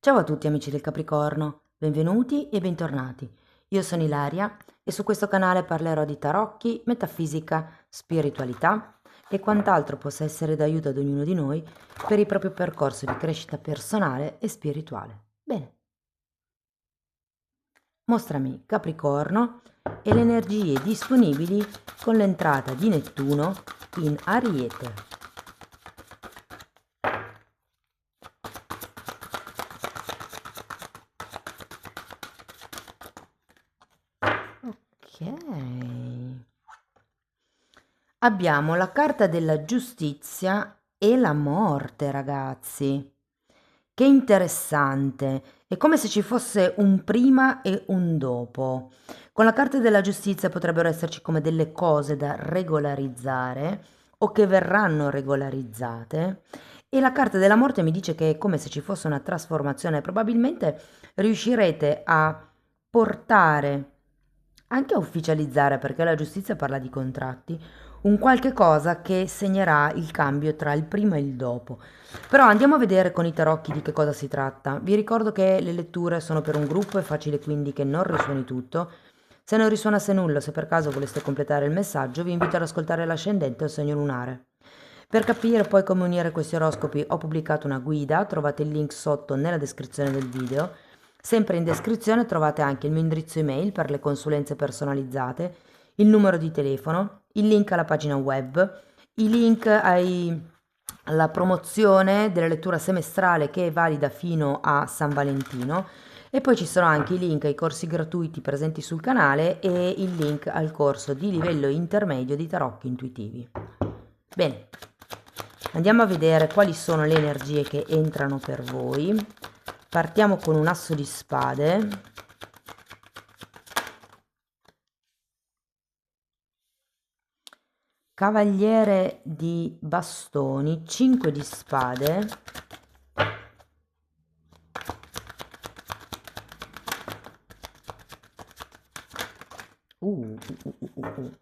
Ciao a tutti amici del Capricorno, benvenuti e bentornati. Io sono Ilaria e su questo canale parlerò di tarocchi, metafisica, spiritualità e quant'altro possa essere d'aiuto ad ognuno di noi per il proprio percorso di crescita personale e spirituale. Bene, mostrami Capricorno e le energie disponibili con l'entrata di Nettuno in Ariete. Ok. Abbiamo la carta della giustizia e la morte, ragazzi. Che interessante. È come se ci fosse un prima e un dopo. Con la carta della giustizia potrebbero esserci come delle cose da regolarizzare o che verranno regolarizzate. E la carta della morte mi dice che è come se ci fosse una trasformazione. Probabilmente riuscirete a portare, anche a ufficializzare, perché la giustizia parla di contratti, un qualche cosa che segnerà il cambio tra il prima e il dopo. Però andiamo a vedere con i tarocchi di che cosa si tratta. Vi ricordo che le letture sono per un gruppo, è facile quindi che non risuoni tutto. Se non risuonasse nulla, se per caso voleste completare il messaggio, vi invito ad ascoltare l'ascendente o il segno lunare. Per capire poi come unire questi oroscopi ho pubblicato una guida, trovate il link sotto nella descrizione del video. Sempre in descrizione trovate anche il mio indirizzo email per le consulenze personalizzate, il numero di telefono, il link alla pagina web, i link alla promozione della lettura semestrale che è valida fino a San Valentino e poi ci sono anche i link ai corsi gratuiti presenti sul canale e il link al corso di livello intermedio di tarocchi intuitivi. Bene, andiamo a vedere quali sono le energie che entrano per voi. Partiamo con un asso di spade. Cavaliere di bastoni, 5 di spade. Uh, uh, uh, uh, uh.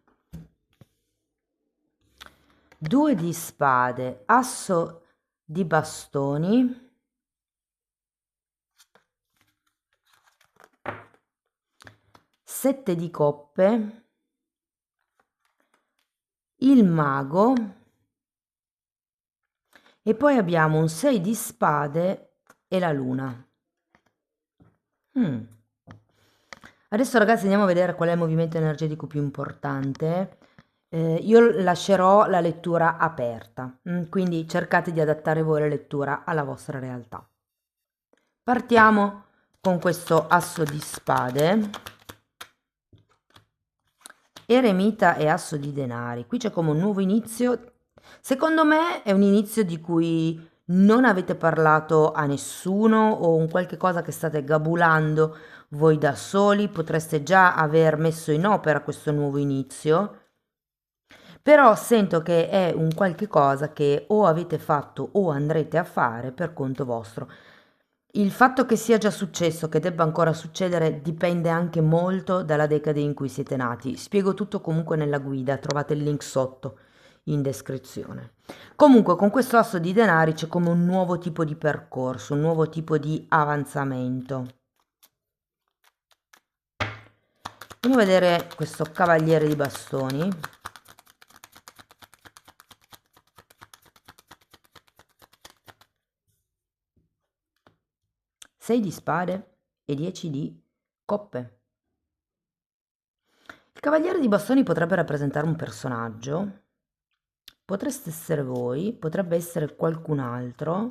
2 di spade, asso di bastoni, 7 di coppe, il mago e poi abbiamo un 6 di spade e la luna. Adesso ragazzi andiamo a vedere qual è il movimento energetico più importante. Io lascerò la lettura aperta, quindi cercate di adattare voi la lettura alla vostra realtà. Partiamo con questo asso di spade, eremita e asso di denari. Qui c'è come un nuovo inizio. Secondo me è un inizio di cui non avete parlato a nessuno o un qualche cosa che state gabulando voi da soli. Potreste già aver messo in opera questo nuovo inizio. Però sento che è un qualche cosa che o avete fatto o andrete a fare per conto vostro. Il fatto che sia già successo, che debba ancora succedere, dipende anche molto dalla decade in cui siete nati. Spiego tutto comunque nella guida, trovate il link sotto in descrizione. Comunque con questo asso di denari c'è come un nuovo tipo di percorso, un nuovo tipo di avanzamento. Andiamo a vedere questo cavaliere di bastoni. 6 di spade e 10 di coppe. Il cavaliere di bastoni potrebbe rappresentare un personaggio, potreste essere voi, potrebbe essere qualcun altro.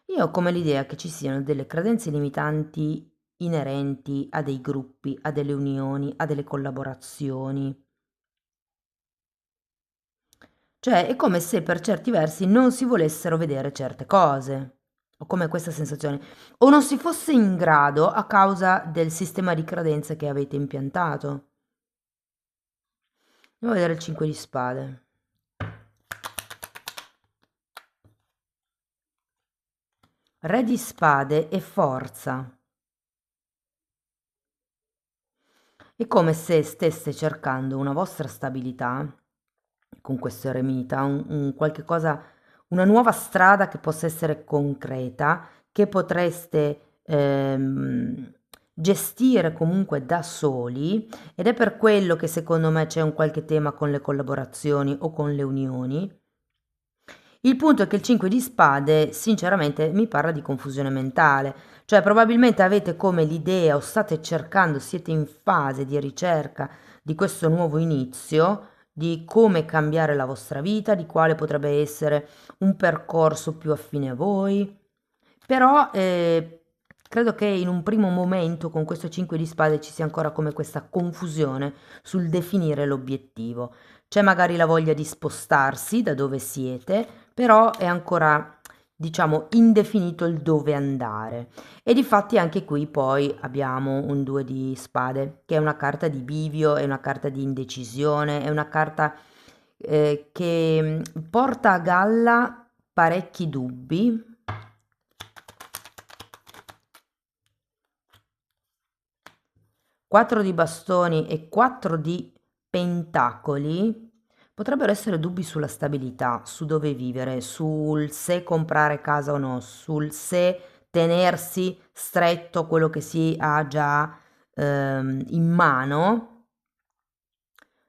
Io ho come l'idea che ci siano delle credenze limitanti inerenti a dei gruppi, a delle unioni, a delle collaborazioni. Cioè è come se per certi versi non si volessero vedere certe cose. Ho come questa sensazione. O non si fosse in grado a causa del sistema di credenze che avete impiantato. Andiamo a vedere il 5 di spade. Re di spade e forza. È come se stesse cercando una vostra stabilità, con questo eremita, un qualche cosa, una nuova strada che possa essere concreta, che potreste gestire comunque da soli, ed è per quello che secondo me c'è un qualche tema con le collaborazioni o con le unioni. Il punto è che il 5 di spade sinceramente mi parla di confusione mentale, cioè probabilmente avete come l'idea o state cercando, siete in fase di ricerca di questo nuovo inizio, di come cambiare la vostra vita, di quale potrebbe essere un percorso più affine a voi, però credo che in un primo momento con questo 5 di spade ci sia ancora come questa confusione sul definire l'obiettivo. C'è magari la voglia di spostarsi da dove siete, però è ancora, diciamo, indefinito il dove andare. E difatti anche qui poi abbiamo un 2 di spade, che è una carta di bivio, è una carta di indecisione, è una carta che porta a galla parecchi dubbi. 4 di bastoni e 4 di pentacoli potrebbero essere dubbi sulla stabilità, su dove vivere, sul se comprare casa o no, sul se tenersi stretto quello che si ha già in mano,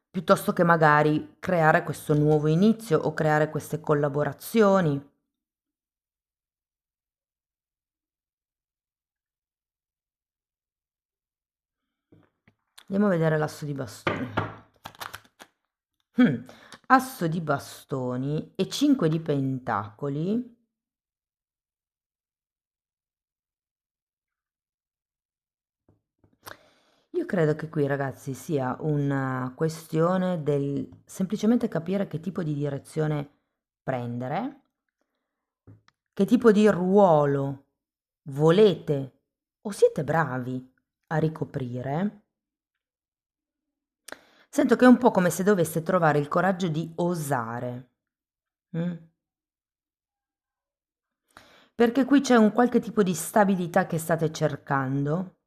piuttosto che magari creare questo nuovo inizio o creare queste collaborazioni. Andiamo a vedere l'asso di bastoni. Mm. Asso di bastoni e 5 di pentacoli. Io credo che qui, ragazzi, sia una questione del semplicemente capire che tipo di direzione prendere, che tipo di ruolo volete o siete bravi a ricoprire. Sento che è un po' come se doveste trovare il coraggio di osare. Mm? Perché qui c'è un qualche tipo di stabilità che state cercando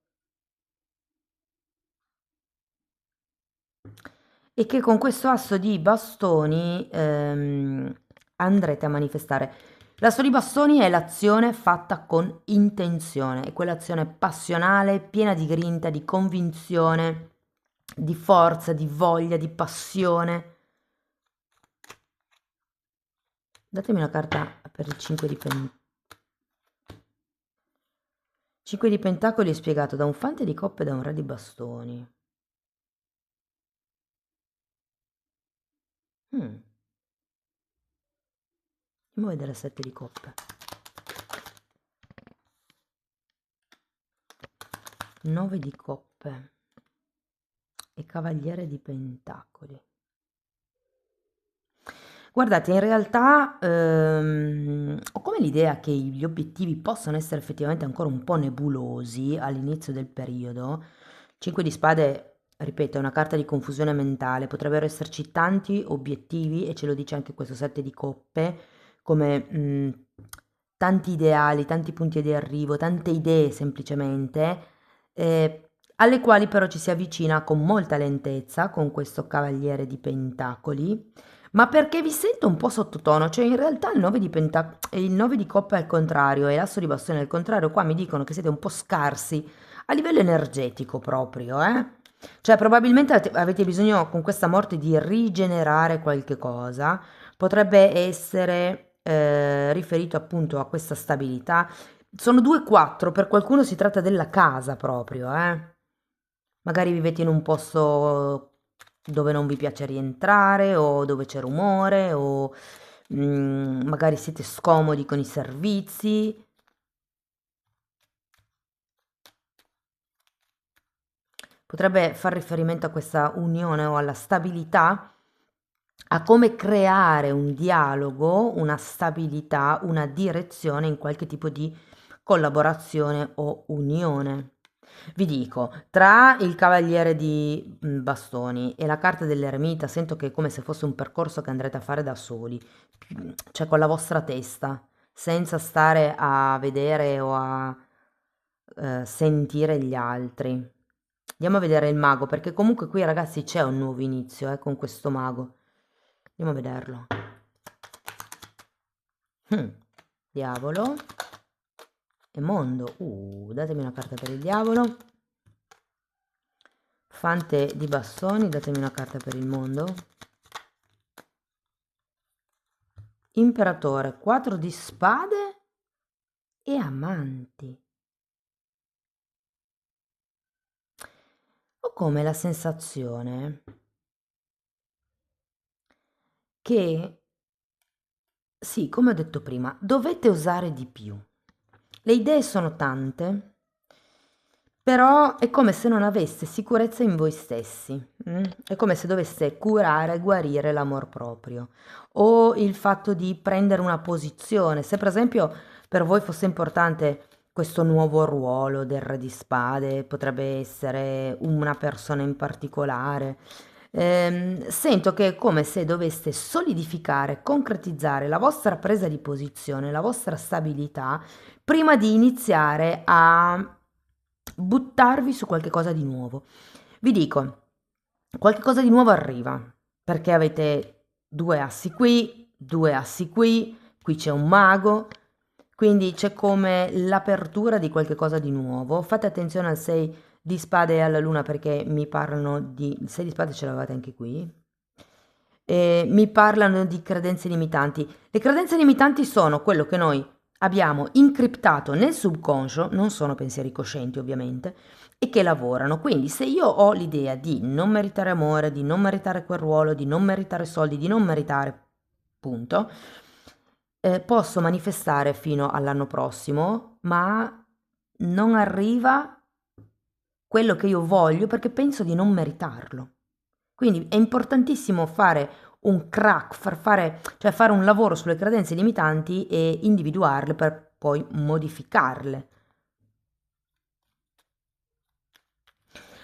e che con questo asso di bastoni andrete a manifestare. L'asso di bastoni è l'azione fatta con intenzione, è quell'azione passionale, piena di grinta, di convinzione, di forza, di voglia, di passione. Datemi una carta per il 5 di pentacoli. 5 di pentacoli è spiegato da un fante di coppe e da un re di bastoni. Andiamo a vedere 7 di coppe. 9 di coppe e cavaliere di pentacoli. Guardate, in realtà ho come l'idea che gli obiettivi possano essere effettivamente ancora un po' nebulosi all'inizio del periodo. 5 di spade, ripeto, è una carta di confusione mentale, potrebbero esserci tanti obiettivi e ce lo dice anche questo 7 di coppe, come tanti ideali, tanti punti di arrivo, tante idee semplicemente, alle quali però ci si avvicina con molta lentezza con questo cavaliere di pentacoli, ma perché vi sento un po' sottotono, cioè in realtà il 9 di il 9 di coppe al contrario e l'asso di bastone al contrario, qua mi dicono che siete un po' scarsi a livello energetico proprio, eh? Cioè probabilmente avete bisogno con questa morte di rigenerare qualche cosa, potrebbe essere riferito appunto a questa stabilità. Sono 2-4, per qualcuno si tratta della casa proprio, eh? Magari vivete in un posto dove non vi piace rientrare o dove c'è rumore o magari siete scomodi con i servizi. Potrebbe far riferimento a questa unione o alla stabilità, a come creare un dialogo, una stabilità, una direzione in qualche tipo di collaborazione o unione. Vi dico, tra il cavaliere di bastoni e la carta dell'eremita sento che è come se fosse un percorso che andrete a fare da soli, cioè con la vostra testa, senza stare a vedere o a sentire gli altri. Andiamo a vedere il mago, perché comunque qui ragazzi c'è un nuovo inizio con questo mago. Andiamo a vederlo. Diavolo e mondo. Datemi una carta per il diavolo. Fante di bastoni, datemi una carta per il mondo. Imperatore, 4 di spade e amanti. Ho come la sensazione che, sì, come ho detto prima, dovete osare di più. Le idee sono tante, però è come se non aveste sicurezza in voi stessi. È come se doveste curare e guarire l'amor proprio o il fatto di prendere una posizione. Se per esempio per voi fosse importante questo nuovo ruolo del re di spade, potrebbe essere una persona in particolare. Sento che è come se doveste solidificare, concretizzare la vostra presa di posizione, la vostra stabilità, prima di iniziare a buttarvi su qualche cosa di nuovo. Vi dico, qualche cosa di nuovo arriva, perché avete 2 assi qui, 2 assi qui c'è un mago, quindi c'è come l'apertura di qualche cosa di nuovo. Fate attenzione al 6 di spade e alla luna perché mi parlano di... Il 6 di spade ce l'avete anche qui. Mi parlano di credenze limitanti. Le credenze limitanti sono quello che noi abbiamo incriptato nel subconscio, non sono pensieri coscienti ovviamente, e che lavorano. Quindi se io ho l'idea di non meritare amore, di non meritare quel ruolo, di non meritare soldi, di non meritare, punto, posso manifestare fino all'anno prossimo, ma non arriva quello che io voglio perché penso di non meritarlo. Quindi è importantissimo fare un crack, cioè fare un lavoro sulle credenze limitanti e individuarle per poi modificarle.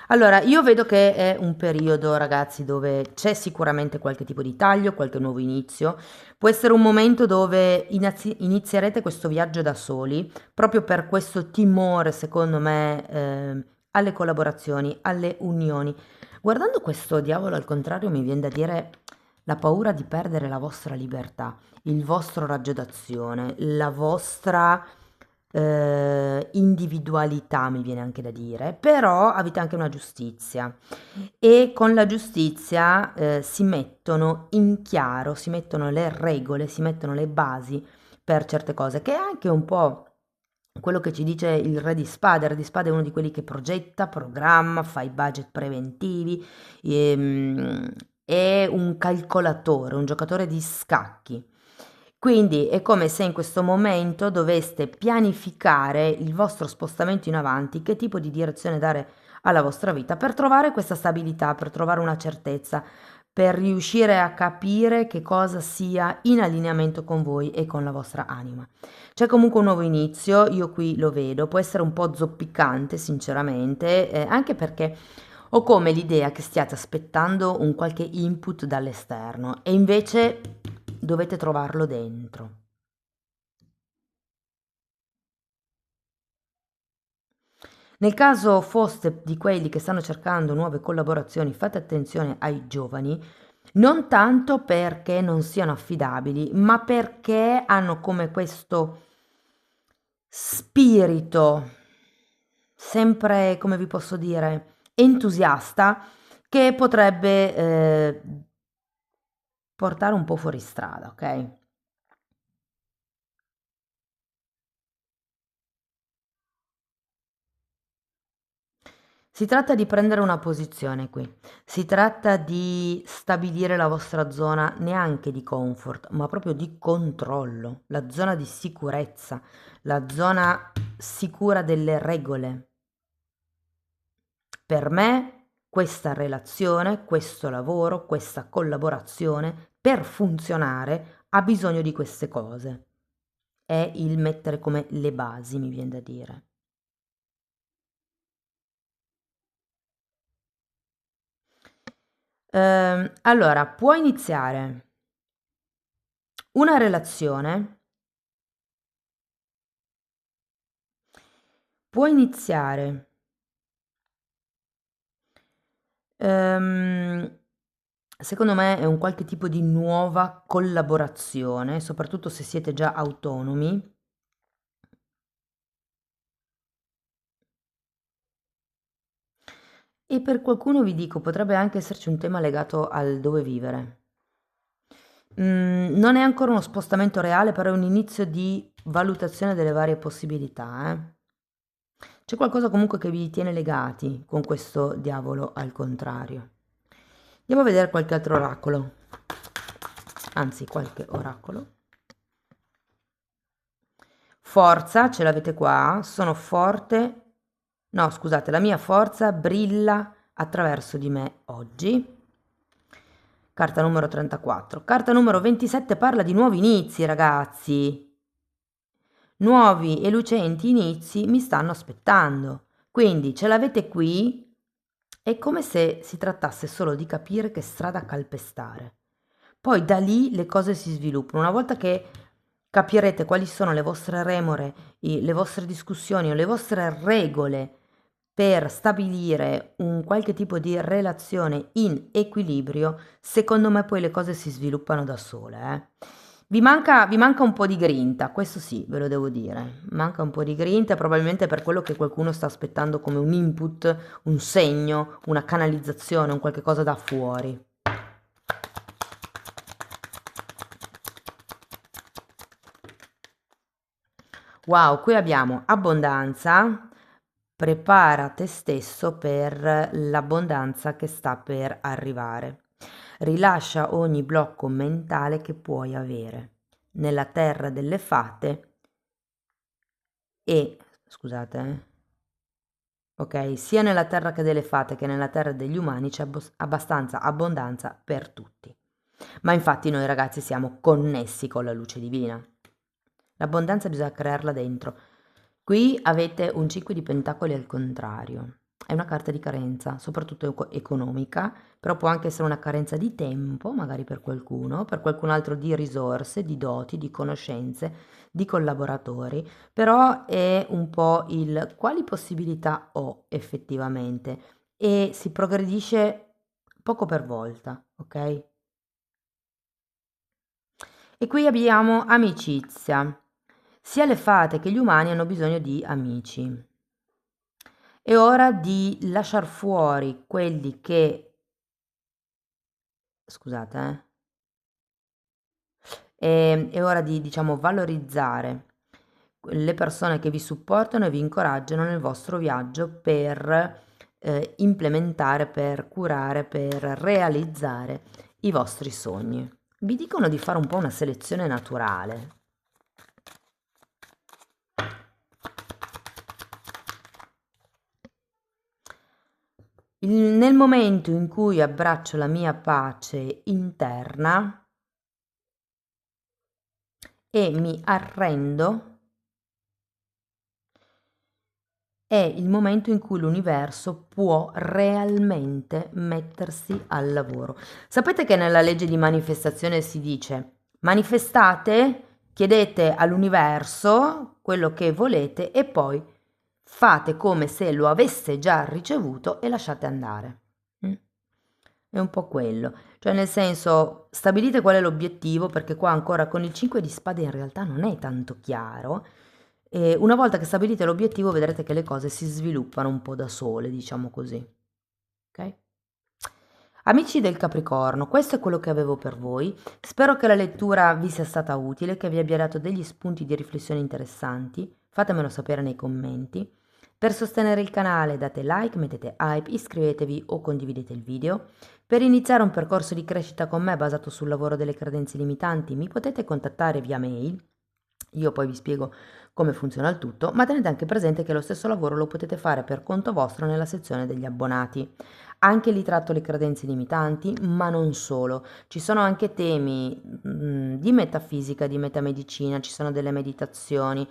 Allora, io vedo che è un periodo, ragazzi, dove c'è sicuramente qualche tipo di taglio, qualche nuovo inizio. Può essere un momento dove inizierete questo viaggio da soli, proprio per questo timore, secondo me, alle collaborazioni, alle unioni. Guardando questo diavolo al contrario, mi viene da dire la paura di perdere la vostra libertà, il vostro raggio d'azione, la vostra individualità, mi viene anche da dire, però avete anche una giustizia e con la giustizia si mettono in chiaro, si mettono le regole, si mettono le basi per certe cose, che è anche un po' quello che ci dice il re di spade. Il re di spade è uno di quelli che progetta, programma, fa i budget preventivi, è un calcolatore, un giocatore di scacchi. Quindi è come se in questo momento doveste pianificare il vostro spostamento in avanti, che tipo di direzione dare alla vostra vita per trovare questa stabilità, per trovare una certezza, per riuscire a capire che cosa sia in allineamento con voi e con la vostra anima. C'è comunque un nuovo inizio, io qui lo vedo, può essere un po' zoppicante sinceramente, anche perché ho come l'idea che stiate aspettando un qualche input dall'esterno e invece dovete trovarlo dentro. Nel caso foste di quelli che stanno cercando nuove collaborazioni, fate attenzione ai giovani, non tanto perché non siano affidabili, ma perché hanno come questo spirito, sempre, come vi posso dire, entusiasta, che potrebbe portare un po' fuori strada, ok? Si tratta di prendere una posizione qui, si tratta di stabilire la vostra zona neanche di comfort, ma proprio di controllo, la zona di sicurezza, la zona sicura delle regole. Per me questa relazione, questo lavoro, questa collaborazione, per funzionare, ha bisogno di queste cose. È il mettere come le basi, mi viene da dire. Allora, può iniziare una relazione, può iniziare ehm, secondo me è un qualche tipo di nuova collaborazione, soprattutto se siete già autonomi. E per qualcuno vi dico, potrebbe anche esserci un tema legato al dove vivere. Non è ancora uno spostamento reale, però è un inizio di valutazione delle varie possibilità, C'è qualcosa comunque che vi tiene legati con questo diavolo al contrario. Andiamo a vedere qualche altro oracolo. Anzi, qualche oracolo. Forza, ce l'avete qua. Sono forte. No, scusate, la mia forza brilla attraverso di me oggi. Carta numero 34. Carta numero 27 parla di nuovi inizi, ragazzi. Nuovi e lucenti inizi mi stanno aspettando. Quindi ce l'avete qui. È come se si trattasse solo di capire che strada calpestare. Poi da lì le cose si sviluppano. Una volta che capirete quali sono le vostre remore, le vostre discussioni o le vostre regole per stabilire un qualche tipo di relazione in equilibrio, secondo me poi le cose si sviluppano da sole, vi manca un po' di grinta, questo sì, ve lo devo dire. Manca un po' di grinta, probabilmente per quello che qualcuno sta aspettando come un input, un segno, una canalizzazione, un qualche cosa da fuori. Wow, qui abbiamo abbondanza, prepara te stesso per l'abbondanza che sta per arrivare. Rilascia ogni blocco mentale che puoi avere. Nella terra delle fate e, scusate, ok, sia nella terra che delle fate che nella terra degli umani c'è abbastanza abbondanza per tutti. Ma infatti noi ragazzi siamo connessi con la luce divina. L'abbondanza bisogna crearla dentro. Qui avete un 5 di pentacoli al contrario. È una carta di carenza, soprattutto economica, però può anche essere una carenza di tempo, magari per qualcun altro di risorse, di doti, di conoscenze, di collaboratori, però è un po' il quali possibilità ho effettivamente e si progredisce poco per volta, ok? E qui abbiamo amicizia. Sia le fate che gli umani hanno bisogno di amici. È ora di lasciar fuori quelli che... Scusate, È ora di, diciamo, valorizzare le persone che vi supportano e vi incoraggiano nel vostro viaggio per implementare, per curare, per realizzare i vostri sogni. Vi dicono di fare un po' una selezione naturale. Nel momento in cui abbraccio la mia pace interna e mi arrendo, è il momento in cui l'universo può realmente mettersi al lavoro. Sapete che nella legge di manifestazione si dice: manifestate, chiedete all'universo quello che volete e poi fate come se lo avesse già ricevuto e lasciate andare. Mm? È un po' quello, cioè nel senso stabilite qual è l'obiettivo, perché qua ancora con il 5 di spade in realtà non è tanto chiaro. E una volta che stabilite l'obiettivo vedrete che le cose si sviluppano un po' da sole, diciamo così. Ok? Amici del Capricorno, questo è quello che avevo per voi. Spero che la lettura vi sia stata utile, che vi abbia dato degli spunti di riflessione interessanti. Fatemelo sapere nei commenti. Per sostenere il canale date like, mettete hype, iscrivetevi o condividete il video. Per iniziare un percorso di crescita con me basato sul lavoro delle credenze limitanti mi potete contattare via mail. Io poi vi spiego come funziona il tutto, ma tenete anche presente che lo stesso lavoro lo potete fare per conto vostro nella sezione degli abbonati. Anche lì tratto le credenze limitanti, ma non solo. Ci sono anche temi di metafisica, di metamedicina, ci sono delle meditazioni,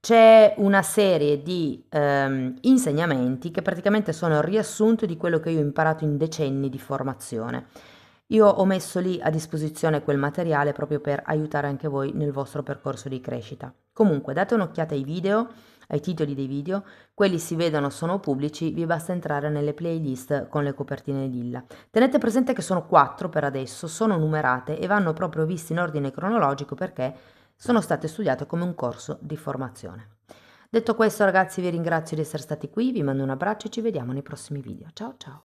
c'è una serie di insegnamenti che praticamente sono il riassunto di quello che io ho imparato in decenni di formazione. Io ho messo lì a disposizione quel materiale proprio per aiutare anche voi nel vostro percorso di crescita. Comunque date un'occhiata ai video, ai titoli dei video, quelli si vedono, sono pubblici, vi basta entrare nelle playlist con le copertine lilla. Tenete presente che sono 4 per adesso, sono numerate e vanno proprio viste in ordine cronologico perché sono state studiate come un corso di formazione. Detto questo ragazzi vi ringrazio di essere stati qui, vi mando un abbraccio e ci vediamo nei prossimi video. Ciao ciao!